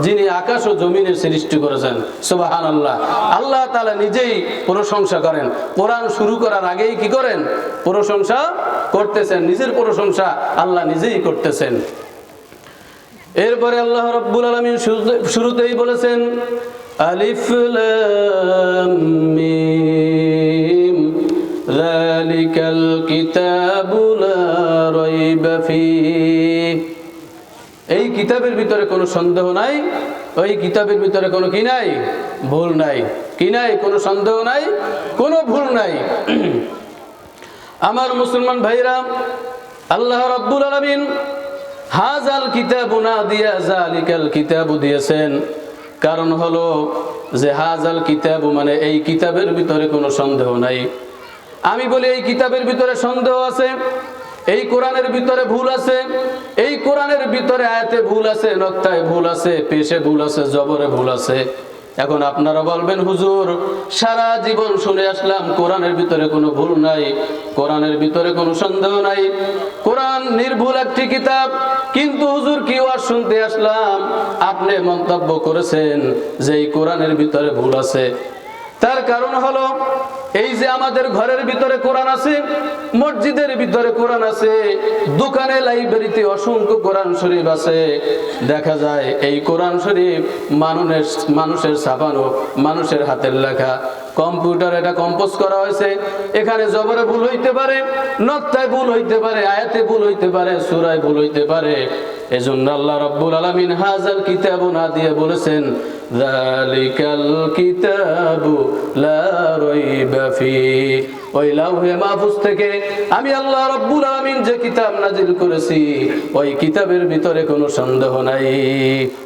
যিনি আকাশ ও জমিনের সৃষ্টি করেছেন। সুবহানাল্লাহ। আল্লাহ তাআলা নিজেই প্রশংসা করেন। কোরআন শুরু করার আগেই কি করেন? প্রশংসা করতেছেন। নিজের প্রশংসা আল্লাহ নিজেই করতেছেন। এরপরে আল্লাহ রাব্বুল আলামিন শুরুতেই বলেছেন আলিফ লাম মিম যালিকাল কিতাবু লা রাইবা ফীহ। এই কিতাবের ভিতরে কোনো সন্দেহ নাই, ওই কিতাবের ভিতরে কোনো কি নাই? ভুল নাই। কি নাই? কোনো সন্দেহ নাই, কোনো ভুল নাই। আমার মুসলমান ভাইরা, আল্লাহ রাব্বুল আলামিন হাযাল কিতাবু না দিয়া যালিকাল কিতাবু দিয়েছেন। কারণ হলো যে হাযাল কিতাবু মানে এই কিতাবের ভিতরে কোনো সন্দেহ নাই। আমি বলি এই কিতাবের ভিতরে সন্দেহ আছে, এই কোরআনের ভিতরে ভুল আছে, এই কোরআনের ভিতরে আয়াতে ভুল আছে, নক্তায় ভুল আছে, পেশে ভুল আছে, জবরে ভুল আছে। এখন আপনারা বলবেন হুজুর সারা জীবন শুনে আসলাম কোরআনের ভিতরে কোনো ভুল নাই, কোরআনের ভিতরে কোনো সন্দেহ নাই, কোরআন নির্ভুল একটি কিতাব, কিন্তু হুজুর কি ওয়াজ শুনতে আসলাম আপনি মন্তব্য করেছেন যে এই কোরআনের ভিতরে ভুল আছে। তার কারণ হলো এই যে আমাদের ঘরের ভিতরে কোরআন আছে, মসজিদের ভিতরে কোরআন আছে, দোকানে লাইব্রেরিতে অসংখ্য কোরআন শরীফ আছে। দেখা যায় এই কোরআন শরীফ মানুষের ছাপানো, মানুষের হাতের লেখা, কম্পিউটার এটা কম্পোজ করা হয়েছে। এখানে জবরে ভুল হইতে পারে, নক্তায় ভুল হইতে পারে, আয়াতে ভুল হইতে পারে, সূরায় ভুল হইতে পারে। এজন্য আল্লাহ রাব্বুল আলামিন হাযাল কিতাবু না দিয়ে বলেছেন যালিকাল কিতাবু লা রাইবা ফীহ। ওই লাউহে মাহফুজ থেকে আমি আল্লাহ রাব্বুল আলামিন যে কিতাব নাজিল করেছি ওই কিতাবের ভিতরে কোনো সন্দেহ নাই।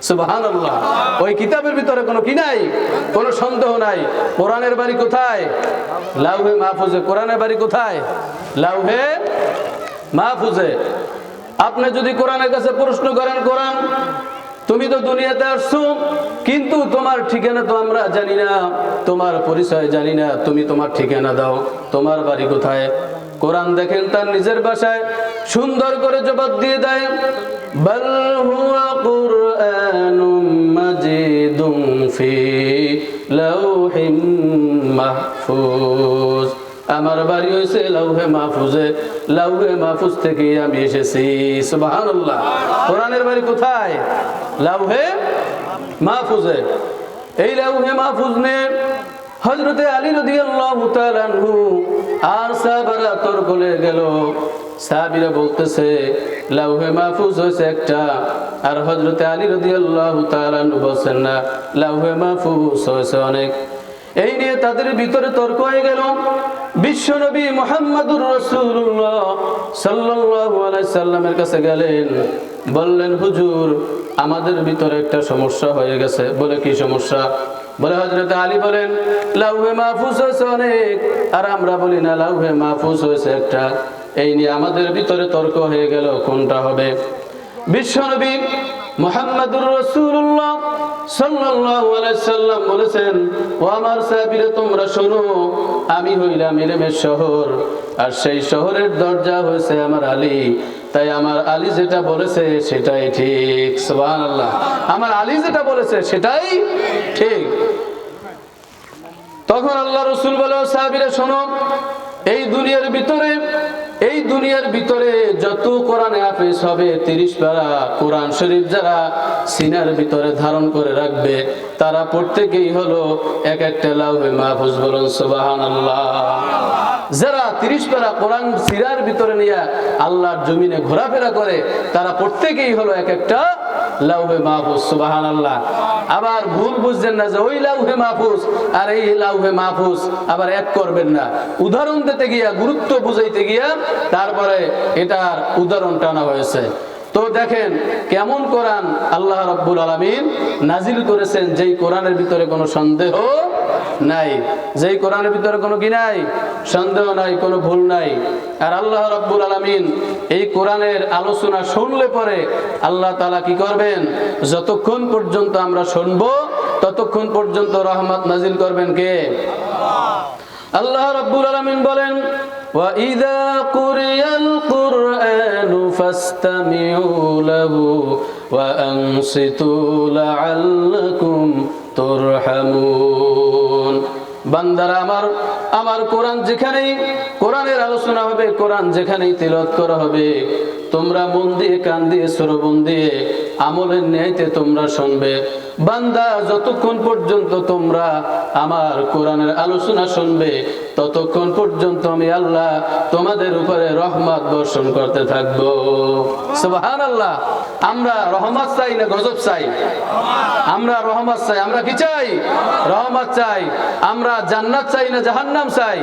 সুবহানাল্লাহ। ওই কিতাবের ভিতরে কোনো কি নাই? কোনো সন্দেহ নাই। কোরআনের বাড়ি কোথায়? লাউহে মাহফুজে। কোরআনের বাড়ি কোথায়? লাউহে মাহফুজে। আপনি যদি কোরআনের কাছে প্রশ্ন করেন, কোরআন তুমি তো দুনিয়াতে আসছো কিন্তু তোমার ঠিকানা তো আমরা জানি না, তোমার পরিচয় জানি না, তুমি তোমার ঠিকানা দাও, তোমার বাড়ি কোথায়? কোরআন দেখেন তার নিজের ভাষায় সুন্দর করে জবাব দিয়ে দেয় বাল হুয়া কুরআনুম মাজিদুম ফি লাউহিম মাহফুজ। আমার বাড়ি হয়েছে লাউহে মাহফুজে, লাউহে মাহফুজ থেকে আমি এসেছি। সুবহানাল্লাহ। কোরআনের বাড়ি কোথায়? লাউহে মাহফুজে। এই লাউহে মাহফুজ নিয়ে হযরতে আলী রাদিয়াল্লাহু তাআলা আনহু আর সাহাবারা তর্ক লেগে গেল। সাহাবীরা বলতেছে লাউহে মাহফুজ হয়েছে একটা, আর হযরতে আলী রাদিয়াল্লাহু তাআলা আনহু বলছেন না লাউহে মাহফুজ হয়েছে অনেক। এই নিয়ে তাদের ভিতরে তর্ক হয়ে গেল। বিশ্বনবী মুহাম্মদুর রাসূলুল্লাহ সাল্লাল্লাহু আলাইহি সাল্লামের কাছে গেলেন, বললেন হুজুর আমাদের ভিতরে একটা সমস্যা হয়ে গেছে। বলে কি সমস্যা? বলে হযরত আলী বলেন লাউহে মাহফুজ হয়েছে অনেক, আর আমরা বলি না লাউহে মাহফুজ হয়েছে একটা। এই নিয়ে আমাদের ভিতরে তর্ক হয়ে গেল কোনটা হবে। বিশ্বনবী মুহাম্মদুর রাসূলুল্লাহ সাল্লাল্লাহু আলাইহি সাল্লাম বলেছেন ও আমার সাহাবীরা তোমরা শোনো, আমি হইলাম ইলমের শহর, আর সেই শহরের দরজা হয়েছে আমার আলী। তাই আমার আলী যেটা বলেছে সেটাই ঠিক। সুবহানাল্লাহ। আমার আলী যেটা বলেছে সেটাই ঠিক। তখন আল্লাহ রাসূল বলে সাহাবীরা শোনো, এই দুনিয়ার ভিতরে যত কোরআনে হাফেজ হবে 30 পারা কোরআন শরীফ যারা সিনার ভিতরে ধারণ করে রাখবে তারা প্রত্যেকেই হলো এক একটা লাউহে মাহফুজ। বলুন সুবহানাল্লাহ। যারা 30 পারা কোরআন সিনার ভিতরে নিয়ে আল্লাহর জমিনে ঘোরাফেরা করে তারা প্রত্যেকেই হলো এক একটা লাউহে মাহফুজ। সুবহানাল্লাহ। আবার ভুল বুঝছেন না যে ওই লাউহে মাহফুজ আর এই লাউহে মাহফুজ আবার এক করবেন না। উদাহরণ দিতে গিয়া, গুরুত্ব বুঝাইতে গিয়া তারপরে এটার উদাহরণ টানা হয়েছে। তো দেখেন কেমন কোরআন আল্লাহ রাব্বুল আলামিন নাজিল করেছেন, যেই কোরআনের ভিতরে কোনো সন্দেহ নাই, যেই কোরআনের ভিতরে কোনো কি নাই? সন্দেহ নাই, কোনো ভুল নাই। আর আল্লাহ রাব্বুল আলামিন এই কোরআনের আলোচনা শুনলে পরে আল্লাহ তাআলা কি করবেন? যতক্ষণ পর্যন্ত আমরা শুনবো ততক্ষণ পর্যন্ত রহমত নাজিল করবেন কে? আল্লাহ রাব্বুল আলামিন বলেন ওয়া ইযা কুরিয়াল কুরআনু ফাসতামিউ লাহু وأنصتوا لعلكم ترحمون বান্দারা আমার কোরআন যেখানেই কোরআনের আলোচনা হবে, কোরআন যেখানেই তিলাওয়াত করা হবে, তোমরা মন দিয়ে কান দিয়ে শ্রবণ দিয়ে আমলের ন্যায়তে তোমরা শুনবে। বান্দা, যতক্ষণ পর্যন্ত তোমরা আমার কোরআনের আলোচনা শুনবে ততক্ষণ পর্যন্ত আমি আল্লাহ তোমাদের উপরে রহমত বর্ষণ করতে থাকবো। সুবহানাল্লাহ। আমরা রহমত চাই না গজব চাই? আমরা রহমত চাই। আমরা কি চাই? রহমত চাই। আমরা জান্নাত চাই না জাহান্নাম চাই?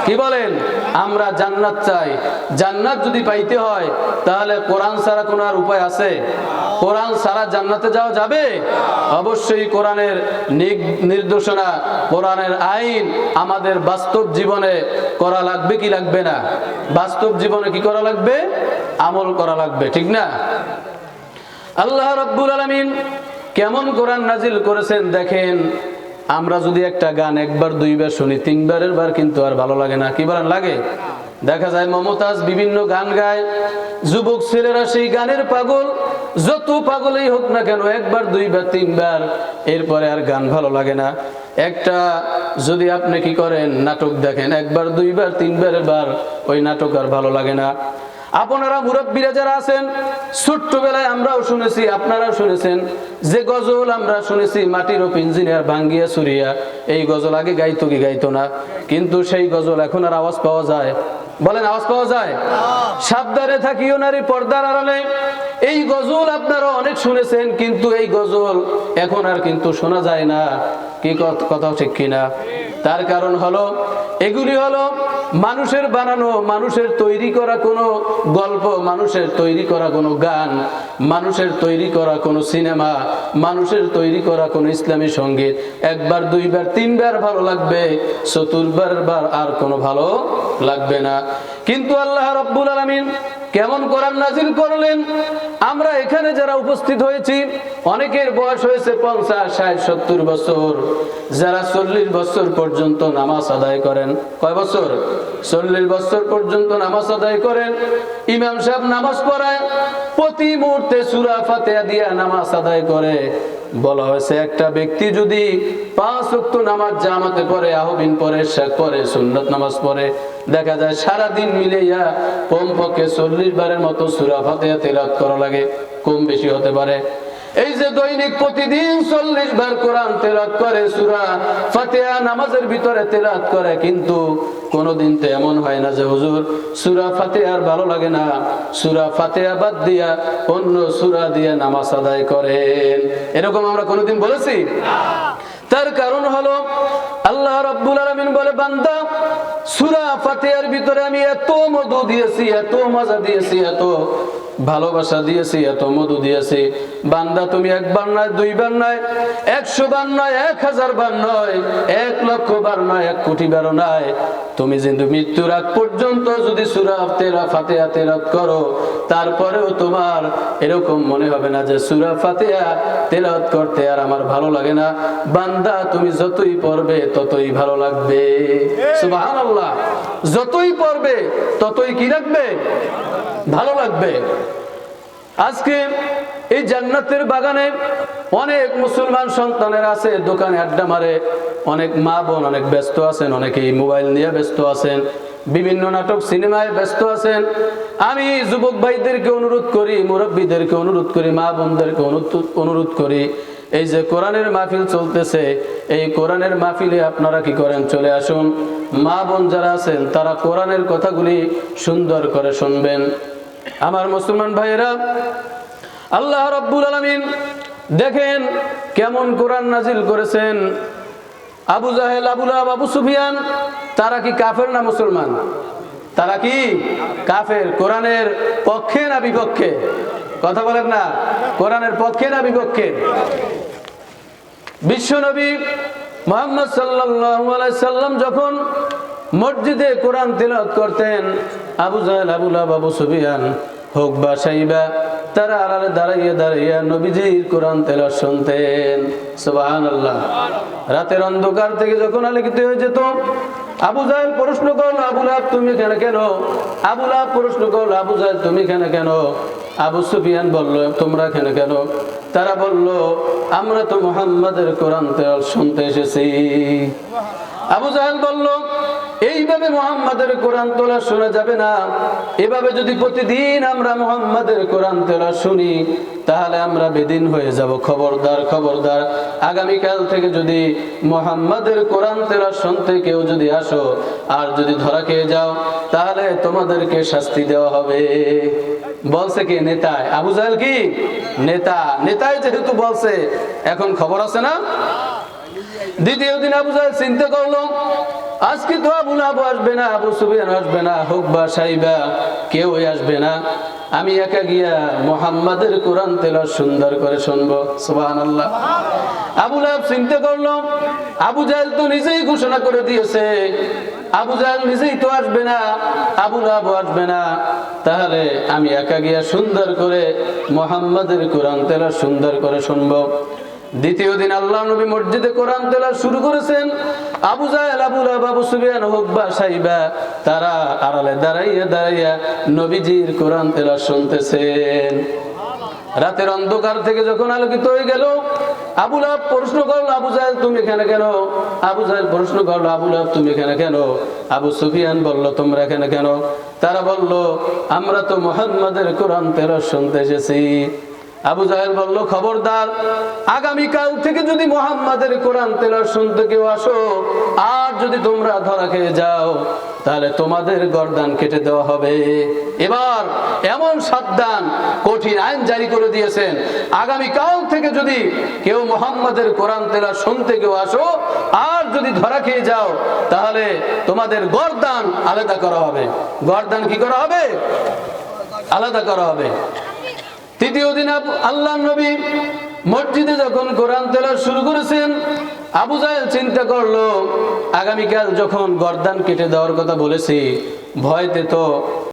কি বলেন? আমরা জান্নাত চাই। জান্নাত যদি পাইতে হয় তাহলে কোরআন ছাড়া কোনো আর উপায় আছে? কোরআন ছাড়া জান্নাতে যাওয়া যাবে? অবশ্যই কোরআনের নির্দেশনা, কোরআনের আইন আমাদের বাস্তব জীবনে করা লাগবে কি লাগবে না? বাস্তব জীবনে কি করা লাগবে? আমল করা লাগবে, ঠিক না? আল্লাহ রাব্বুল আলামিন কেমন কোরআন নাজিল করেছেন দেখেন। আমরা যদি একটা গান একবার দুইবার শুনি, তিনবারের বার কিন্তু আর ভালো লাগে না। কি বলেন, লাগে? দেখা যায় মমতাজ বিভিন্ন গান গায়, যুবক ছেলেরা সেই গানের পাগল। যত পাগলই হোক না কেন, একবার দুইবার তিনবার, এরপরে আর গান ভালো লাগে না। একটা যদি আপনি কি করেন, নাটক দেখেন, একবার দুইবার তিনবারের বার ওই নাটক আর ভালো লাগে না। আপনারা মুরব্বীরা যারা আছেন, ছোট্টবেলায় আমরাও শুনেছি, আপনারাও শুনেছেন যে গজল আমরা শুনেছি, মাটির ও পিঞ্জিনিয়ার ভাঙ্গিয়া চুরিয়া, এই গজল আগে গাইতো কি গাইতো না? কিন্তু সেই গজল এখন আর আওয়াজ পাওয়া যায়? বলেন, আওয়াজ পাওয়া যায়? সাবধানে থাকিও নারী পর্দার আড়ালে, এই গজল আপনারা অনেক শুনেছেন, কিন্তু এই গজল এখন আর কিন্তু শোনা যায় না। কি কথা ঠিক কিনা? তার কারণ হলো এগুলি হলো মানুষের বানানো, মানুষের তৈরি করা কোনো গল্প, মানুষের তৈরি করা কোনো গান, মানুষের তৈরি করা কোনো সিনেমা, মানুষের তৈরি করা কোনো ইসলামী সঙ্গীত। একবার দুইবার তিনবার ভালো লাগবে, চতুর্বার আর কোনো ভালো লাগবে না। কিন্তু আল্লাহ রাব্বুল আলামিন কেমন কোরআন নাজিল করলেন। আমরা এখানে যারা উপস্থিত হয়েছি অনেকের বয়স হয়েছে 50, 60, 70 বছর। যারা 40 বছর পর্যন্ত নামাজ আদায় করেন, কয় বছর? 40 বছর পর্যন্ত নামাজ আদায় করেন। ইমাম সাহেব নামাজ পড়ায়, প্রতি মুহূর্তে সূরা ফাতিহা দিয়ে নামাজ আদায় করে। বলা হয়েছে একটা ব্যক্তি যদি 5 ওয়াক্ত নামাজ জামাতে পড়ে, আহবিন পড়ে, ইশা পড়ে, সুন্নত নামাজ পড়ে, দেখা যায় সারাদিন মিলিয়া কমপক্ষে 40 বারের মতো সূরা ফাতিহা তেলাওয়াত করা লাগে। কম বেশি হতে পারে। এই যে দৈনিক প্রতিদিন 40 বার কোরআন তেলাওয়াত করে, সূরা ফাতিহা নামাজের ভিতরে তেলাওয়াত করে, কিন্তু কোনদিন তো এমন হয় না যে হুজুর সূরা ফাতিহা আর ভালো লাগে না, সূরা ফাতিহা বাদ দিয়া অন্য সূরা দিয়ে নামাজ আদায় করেন। এরকম আমরা কোনদিন বলেছি? তার কারণ হলো আল্লাহ রাব্বুল আলামিন বলে, বান্দা সূরা ফাতিহার ভিতরে আমি এত মধু দিয়েছি, এত মজা দিয়েছি, এত ভালোবাসা দিয়েছি, এত মধু দিয়েছি। বান্দা তুমি একবার নয়, দুইবার নয়, 100 বার নয়, 1000 বার নয়, 1 লক্ষ বার নয়, 1 কোটি বারও নয়, তুমি যদি মৃত্যুর আগ পর্যন্ত যদি সূরা ফাতিহা তেলাওয়াত করো, তারপরেও তোমার এরকম মনে হবে না যে সূরা ফাতিহা তেলাওয়াত করতে আর আমার ভালো লাগে না। বান্দা তুমি যতই পড়বে ততই ভালো লাগবে। সুবহানাল্লাহ। যতই পড়বে ততই কি লাগবে? ভালো লাগবে। আজকে এই জান্নাতের বাগানে অনেক মুসলমান সন্তানের আছে, দোকানে আড্ডা মারে, অনেক মা বোন অনেক ব্যস্ত আছেন, অনেকেই মোবাইল নিয়ে ব্যস্ত আছেন, বিভিন্ন নাটক সিনেমায় ব্যস্ত আছেন। আমি যুবক ভাইদেরকে অনুরোধ করি, মুরব্বীদেরকে অনুরোধ করি, মা বোনদেরকে অনুরোধ করি, এই যে কোরআনের মাহফিল চলতেছে, এই কোরআনের মাহফিলে আপনারা কি করেন, চলে আসুন। মা বোন যারা আছেন তারা কোরআনের কথাগুলি সুন্দর করে শুনবেন। আমার মুসলমান ভাইয়েরা, আল্লাহ রাব্বুল আলামিন দেখেন কেমন কোরআন নাজিল করেছেন। আবু জাহেল, আবু লাহাব, আবু সুফিয়ান, তারা কি কাফের না মুসলমান? তারা কি কাফের? কোরআনের পক্ষে না বিপক্ষে? কথা বলেন না, কোরআনের পক্ষে না বিপক্ষে? বিশ্বনবী মুহাম্মদ সাল্লাল্লাহু আলাইহি সাল্লাম যখন মসজিদে কোরআন তেলাওয়াত করতেন, আবু জাহেল, আবু লাহাব, আবু সুফিয়ান হোক বা সাইবা, তারা আড়ালে দাঁড়াইয়া দাঁড়াইয়া নবীজির কোরআন তেলাওয়াত শুনতেন। সুবহানাল্লাহ। রাতের অন্ধকার থেকে যখন আলোকিত হয়ে যেত, আবু জাহেল প্রশ্ন করলো, আবু লাহাব তুমি এখানে কেন? আবু লাহাব প্রশ্ন করলো, আবু জাহেল তুমি এখানে কেন? আবু সুফিয়ান বলল, তোমরা এখানে কেন? তারা বলল, আমরা তো মুহাম্মাদের কোরআন তেলাওয়াত শুনতে এসেছি। আবু জাহেল বলল, এইভাবে মুহাম্মাদের কোরআন তেলাওয়াত শোনা যাবে না। এভাবে যদি প্রতিদিন আমরা মুহাম্মাদের কোরআন তেলাওয়াত শুনি তাহলে আমরা বেদিন হয়ে যাব। খবরদার, খবরদার, আগামীকাল থেকে যদি মুহাম্মাদের কোরআন তেলাওয়াত শুনতে কেউ যদি আসো আর যদি ধরা খেয়ে যাও তাহলে তোমাদেরকে শাস্তি দেওয়া হবে। বলছে কি? নেতায়। আবু জাহেল কি নেতা? নেতায় যেহেতু বলছে, এখন খবর আছে না? দ্বিতীয় দিন আবু জাহেল চিন্তা করলো, আজকে তো আবু লাহাব আসবে না, আবু সুফিয়ান আসবে না, হুকবা সাইবা কেউই আসবে না, আমি একা গিয়া মুহাম্মাদের কোরআন তেলাওয়াত সুন্দর করে শুনবো। সুবহানাল্লাহ। আবু লাহাব চিন্তা করলো, আবু জাহেল তো নিজেই ঘোষণা করে দিয়েছে, আবু জাহেল নিজেই তো আসবে না, আবু লাহাব আসবে না, তাহলে আমি একা গিয়া সুন্দর করে মুহাম্মাদের কোরআন তেলাওয়াত সুন্দর করে শুনবো। দ্বিতীয় দিন আল্লাহ নবী মসজিদে কোরআন তেলাওয়াত শুরু করেছেন। আবু জাহেল, আবু লাহাব, আবু সুফিয়ান, হুকবা সাইবা তারা আড়ালে দাঁড়াইয়া দাঁড়াইয়া নবীজির কোরআন তেলাওয়াত শুনতেছেন। রাতের অন্ধকার থেকে যখন আলোকিত হয়ে গেল, আবু লাহাব প্রশ্ন করলো, আবু জাহেল তুমি এখানে কেন? আবু জাহেল প্রশ্ন করলো, আবু লাহাব তুমি এখানে কেন? আবু সুফিয়ান বলল, তোমরা এখানে কেন? তারা বলল, আমরা তো মুহাম্মাদের কোরআন তেলাওয়াত শুনতে এসেছি। আবু জাহেল বলল, খবরদার, আগামীকাল থেকে যদি মুহাম্মাদের কোরআন তেলাওয়াত শুনতে কেউ আসো আর যদি তোমরা ধরা খেয়ে যাও তাহলে তোমাদের গর্দান কেটে দেওয়া হবে। এবার এমন সাবধান কঠিন আইন জারি করে দিয়েছেন, আগামীকাল থেকে যদি কেউ মুহাম্মাদের কোরআন তেলাওয়াত শুনতে কেউ আসো আর যদি ধরা খেয়ে যাও তাহলে তোমাদের গর্দান আলাদা করা হবে। গর্দান কি করা হবে? আলাদা করা হবে। তৃতীয় দিন আল্লাহর নবী মসজিদে যখন কোরআন তেলাওয়াত শুরু করেছেন, আবু জাহেল চিন্তা করলো, আগামীকাল যখন গর্দান কেটে দেওয়ার কথা বলেছি, ভয়তে তো